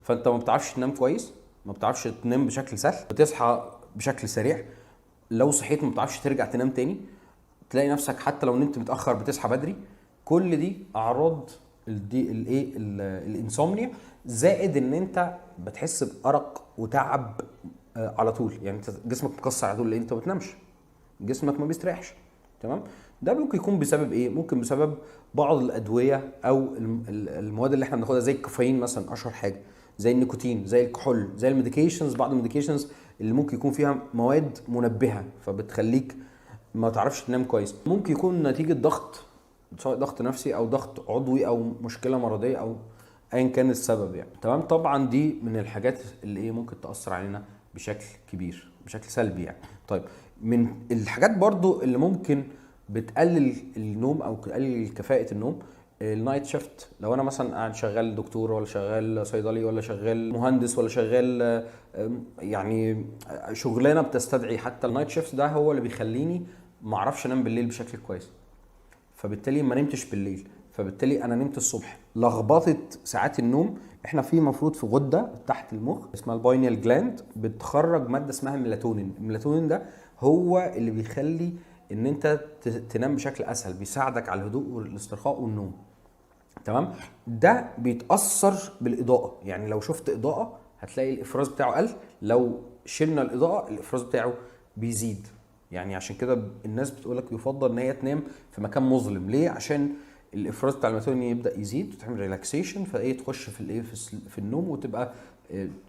فانت ما بتعرفش تنام كويس، ما بتعرفش تنام بشكل سهل، بتصحى بشكل سريع، لو صحيت ما بتعرفش ترجع تنام تاني، تلاقي نفسك حتى لو نمت متاخر بتصحى بدري. كل دي اعراض دي الايه الانسومنيا. زائد ان انت بتحس بارق وتعب على طول، يعني انت جسمك مكسر على طول لان انت ما بتنامش، جسمك ما بيستريحش. تمام. ده ممكن يكون بسبب ايه؟ ممكن بسبب بعض الادويه او المواد اللي احنا بناخدها زي الكافيين مثلا، اشهر حاجه، زي النيكوتين، زي الكحول، زي الميديكيشنز، بعض الميديكيشنز اللي ممكن يكون فيها مواد منبهه فبتخليك ما تعرفش تنام كويس. ممكن يكون نتيجه ضغط، سواء ضغط نفسي او ضغط عضوي او مشكله مرضيه او ايا كان السبب يعني. تمام. طبعا دي من الحاجات اللي ايه ممكن تاثر علينا بشكل كبير، بشكل سلبي يعني. طيب، من الحاجات برضو اللي ممكن بتقلل النوم او تقلل كفاءه النوم، النايت شيفت. لو انا مثلا قاعد شغال دكتور ولا شغال صيدلي ولا شغال مهندس ولا شغال يعني شغلانه بتستدعي حتى النايت شيفت، ده هو اللي بيخليني ما اعرفش انام بالليل بشكل كويس. فبالتالي ما نمتش بالليل، فبالتالي انا نمت الصبح، لخبطت ساعات النوم. احنا في مفروض في غده تحت المخ اسمها الباينيال جلاند بتخرج ماده اسمها الميلاتونين. الميلاتونين ده هو اللي بيخلي ان انت تنام بشكل اسهل، بيساعدك على الهدوء والاسترخاء والنوم. تمام. ده بيتاثر بالاضاءه، يعني لو شفت اضاءه هتلاقي الافراز بتاعه قل، لو شلنا الاضاءه الافراز بتاعه بيزيد. يعني عشان كده الناس بتقولك يفضل ان هي تنام في مكان مظلم. ليه؟ عشان الافراز بتاع الميلاتونين يبدا يزيد وتعمل ريلاكسيشن، فايه تخش في الايه في النوم وتبقى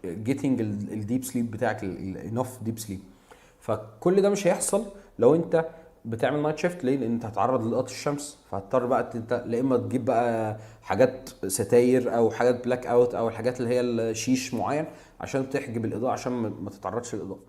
جيتنج الديب سليب بتاعك، الانف ديب سليب. فكل ده مش هيحصل لو انت بتعمل نايت شيفت. ليه؟ لان انت هتعرض لضغط الشمس، فهتضطر بقى انت لا اما تجيب بقى حاجات ستاير او حاجات بلاك اوت او الحاجات اللي هي الشيش معين عشان تحجب الاضاءه، عشان ما تتعرضش للاضاءه.